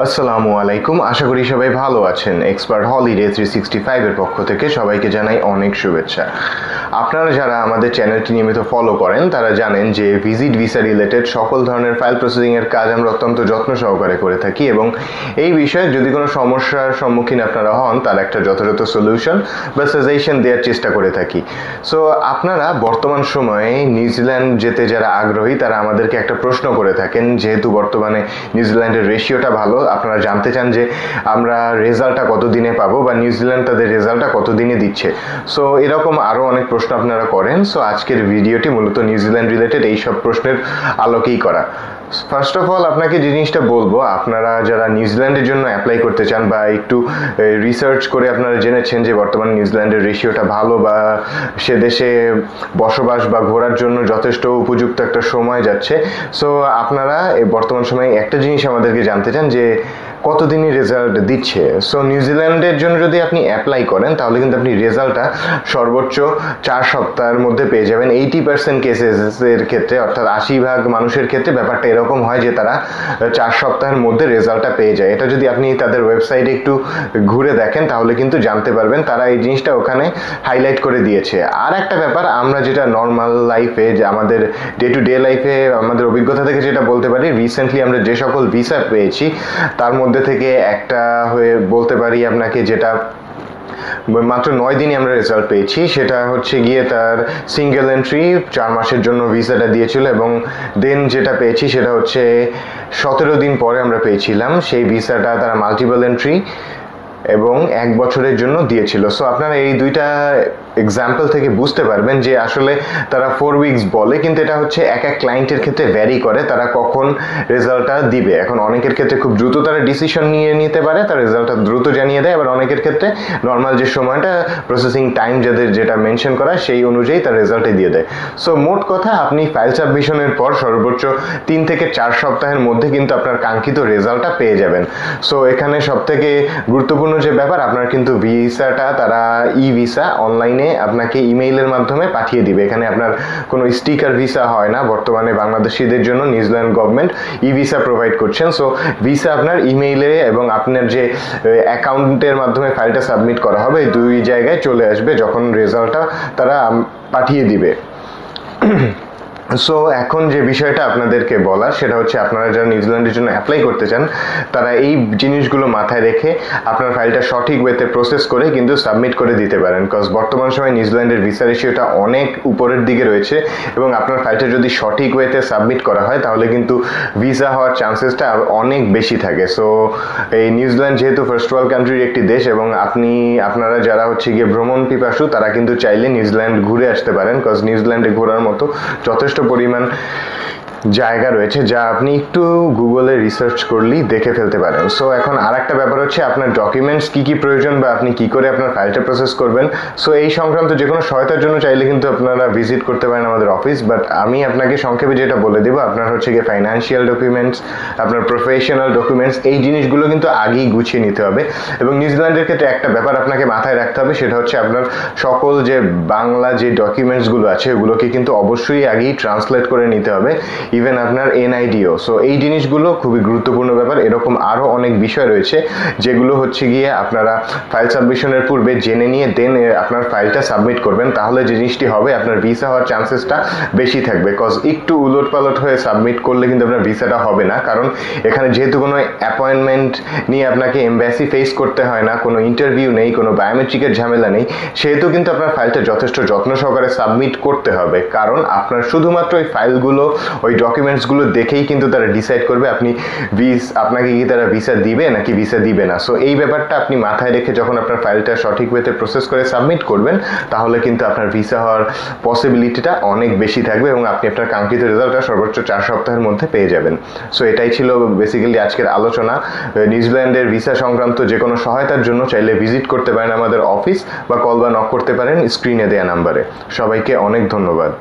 আসসালামু আলাইকুম, আশা করি সবাই ভালো আছেন। এক্সপার্ট হলিডে 365 এর পক্ষ থেকে সবাইকে জানাই অনেক শুভেচ্ছা। আপনারা যারা আমাদের চ্যানেলটি নিয়মিত ফলো করেন তারা জানেন যে ভিজিট ভিসা রিলেটেড সকল ধরনের ফাইল প্রসেসিংয়ের কাজ আমরা অত্যন্ত যত্ন সহকারে করে থাকি এবং এই বিষয়ে যদি কোনো সমস্যার সম্মুখীন আপনারা হন তার একটা যথাযথ সলিউশন বা সাজেশন দেওয়ার চেষ্টা করে থাকি। সো আপনারা বর্তমান সময়ে নিউজিল্যান্ড যেতে যারা আগ্রহী তারা আমাদেরকে একটা প্রশ্ন করে থাকেন, যেহেতু বর্তমানে নিউজিল্যান্ডের রেশিওটা ভালো, আপনারা জানতে চান যে আমরা রেজাল্টটা কত দিনে পাবো বা নিউজিল্যান্ড তাদের রেজাল্টটা কত দিনে দিচ্ছে। সো এরকম আরও অনেক প্রশ্ন আপনারা করেন। সো আজকের ভিডিওটি মূলত নিউজিল্যান্ড রিলেটেড এই সব প্রশ্নের আলোকেই করা। ফার্স্ট অফ অল আপনাকে যে জিনিসটা বলবো, আপনারা যারা নিউজিল্যান্ডের জন্য অ্যাপ্লাই করতে চান বা একটু রিসার্চ করে আপনারা জেনেছেন যে বর্তমানে নিউজিল্যান্ডের রেশিওটা ভালো বা সে দেশে বসবাস বা ঘোরার জন্য যথেষ্ট উপযুক্ত একটা সময় যাচ্ছে, সো আপনারা বর্তমান সময়ে একটা জিনিস আমাদেরকে জানতে চান যে কতদিনই রেজাল্ট দিচ্ছে। সো নিউজিল্যান্ডের জন্য যদি আপনি অ্যাপ্লাই করেন তাহলে কিন্তু আপনি রেজাল্টটা সর্বোচ্চ 4 সপ্তাহের মধ্যে পেয়ে যাবেন। 80% কেসেসের ক্ষেত্রে, অর্থাৎ 80% মানুষের ক্ষেত্রে ব্যাপারটা এরকম হয় যে তারা 4 সপ্তাহের মধ্যে রেজাল্টটা পেয়ে যায়। এটা যদি আপনি তাদের ওয়েবসাইটে একটু ঘুরে দেখেন তাহলে কিন্তু জানতে পারবেন, তারা এই জিনিসটা ওখানে হাইলাইট করে দিয়েছে। আর একটা ব্যাপার, আমরা যেটা নর্মাল লাইফে যে আমাদের ডে টু ডে লাইফে আমাদের অভিজ্ঞতা থেকে যেটা বলতে পারি, রিসেন্টলি আমরা যে সকল ভিসা পেয়েছি তার মধ্যে থেকে একটা হয়ে বলতে পারি আপনাকে, যেটা মাত্র 9 দিনে আমরা রেজাল্ট পেয়েছি, সেটা হচ্ছে গিয়ে তার সিঙ্গেল এন্ট্রি 4 মাসের জন্য ভিসাটা দিয়েছিল এবং দেন যেটা পেয়েছি সেটা হচ্ছে 17 দিন পরে আমরা পেয়েছিলাম সেই ভিসাটা, তারা মাল্টিপল এন্ট্রি এবং 1 বছরের জন্য দিয়েছিল। সো আপনারা এই দুইটা এক্সাম্পল থেকে বুঝতে পারবেন যে আসলে তারা 4 উইকস বলে, কিন্তু এটা হচ্ছে এক এক ক্লায়েন্টের ক্ষেত্রে ভ্যারি করে তারা কখন রেজাল্টটা দিবে। এখন অনেকের ক্ষেত্রে খুব দ্রুত তারা ডিসিশন নিয়ে নিতে পারে, তার রেজাল্টটা দ্রুত জানিয়ে দেয়, আবার অনেকের ক্ষেত্রে নর্মাল যে সময়টা প্রসেসিং টাইম যাদের যেটা মেনশন করা সেই অনুযায়ী তার রেজাল্টে দিয়ে দেয়। সো মোট কথা, আপনি ফাইল সাবমিশনের পর সর্বোচ্চ 3 থেকে 4 সপ্তাহের মধ্যে কিন্তু আপনার কাঙ্ক্ষিত রেজাল্টটা পেয়ে যাবেন। সো এখানে সব থেকে গুরুত্বপূর্ণ যে ব্যাপার, আপনার কিন্তু ভিসাটা তারা ই ভিসা অনলাইনে আপনাকে ইমেইলের মাধ্যমে পাঠিয়ে দিবে। এখানে আপনার কোনো স্টিকার ভিসা হয় না। বর্তমানে বাংলাদেশিদের জন্য নিউজিল্যান্ড গভর্নমেন্ট ই ভিসা প্রোভাইড করছেন। সো ভিসা আপনার ইমেইলে এবং আপনার যে অ্যাকাউন্টের মাধ্যমে ফাইলটা সাবমিট করা হবে এই দুই জায়গায় চলে আসবে যখন রেজাল্টটা তারা পাঠিয়ে দিবে। সো এখন যে বিষয়টা আপনাদেরকে বলা সেটা হচ্ছে, আপনারা যারা নিউজিল্যান্ডের জন্য অ্যাপ্লাই করতে চান তারা এই জিনিসগুলো মাথায় রেখে আপনার ফাইলটা সঠিক ওয়েতে প্রসেস করে কিন্তু সাবমিট করে দিতে পারেন। বিকজ বর্তমান সময় নিউজিল্যান্ডের ভিসা রেশিওটা অনেক উপরের দিকে রয়েছে এবং আপনার ফাইলটা যদি সঠিক ওয়েতে সাবমিট করা হয় তাহলে কিন্তু ভিসা হওয়ার চান্সেসটা অনেক বেশি থাকে। সো এই নিউজিল্যান্ড যেহেতু ফার্স্ট ওয়ার্ল্ড কান্ট্রির একটি দেশ এবং আপনারা যারা হচ্ছে গিয়ে ভ্রমণ পিপাসু তারা কিন্তু চাইলে নিউজিল্যান্ড ঘুরে আসতে পারেন, বিকজ নিউজিল্যান্ডে ঘোরার মতো যথেষ্ট পরিমাণ জায়গা রয়েছে যা আপনি একটু গুগলে রিসার্চ করলেই দেখে ফেলতে পারেন। সো এখন আর একটা ব্যাপার হচ্ছে আপনার ডকুমেন্টস কী কী প্রয়োজন বা আপনি কী করে আপনার ফাইলটা প্রসেস করবেন। সো এই সংক্রান্ত যে কোনো সহায়তার জন্য চাইলে কিন্তু আপনারা ভিজিট করতে পারেন আমাদের অফিস। বাট আমি আপনাকে সংক্ষেপে যেটা বলে দেবো, আপনার হচ্ছে গিয়ে ফাইন্যান্সিয়াল ডকুমেন্টস, আপনার প্রফেশনাল ডকুমেন্টস, এই জিনিসগুলো কিন্তু আগেই গুছিয়ে নিতে হবে। এবং নিউজিল্যান্ডের ক্ষেত্রে একটা ব্যাপার আপনাকে মাথায় রাখতে হবে, সেটা হচ্ছে আপনার সকল যে বাংলা যে ডকুমেন্টসগুলো আছে ওগুলোকে কিন্তু অবশ্যই আগেই ট্রান্সলেট করে নিতে হবে, ইভেন আপনার এনআইডিও। সো এই জিনিসগুলো খুবই গুরুত্বপূর্ণ ব্যাপার। এরকম আরও অনেক বিষয় রয়েছে যেগুলো হচ্ছে গিয়ে আপনারা ফাইল সাবমিশনের পূর্বে জেনে নিয়ে দেন আপনার ফাইলটা সাবমিট করবেন, তাহলে যে জিনিসটি হবে আপনার ভিসা হওয়ার চান্সেসটা বেশি থাকবে। কজ একটু উলট পালট হয়ে সাবমিট করলে কিন্তু আপনার ভিসাটা হবে না, কারণ এখানে যেহেতু কোনো অ্যাপয়েন্টমেন্ট নিয়ে আপনাকে এমবাসি ফেস করতে হয় না, কোনো ইন্টারভিউ নেই, কোনো বায়োমেট্রিকের ঝামেলা নেই, সেহেতু কিন্তু আপনার ফাইলটা যথেষ্ট যত্ন সহকারে সাবমিট করতে হবে। কারণ আপনার শুধুমাত্র ওই ফাইলগুলো, ওই ডকুমেন্টসগুলো দেখেই কিন্তু তারা ডিসাইড করবে আপনাকে কি তারা ভিসা দিবে নাকি ভিসা দিবে না। সো এই ব্যাপারটা আপনি মাথায় রেখে যখন আপনার ফাইলটা সঠিক ওয়েতে প্রসেস করে সাবমিট করবেন তাহলে কিন্তু আপনার ভিসা হওয়ার পসিবিলিটিটা অনেক বেশি থাকবে এবং আপনি আপনার কাঙ্ক্ষিত রেজাল্টটা সর্বোচ্চ 4 সপ্তাহের মধ্যে পেয়ে যাবেন। সো এটাই ছিল বেসিক্যালি আজকের আলোচনা। নিউজিল্যান্ডের ভিসা সংক্রান্ত যে কোনো সহায়তার জন্য চাইলে ভিজিট করতে পারেন আমাদের অফিস বা কল বা নক করতে পারেন স্ক্রিনে দেওয়া নাম্বারে। সবাইকে অনেক ধন্যবাদ।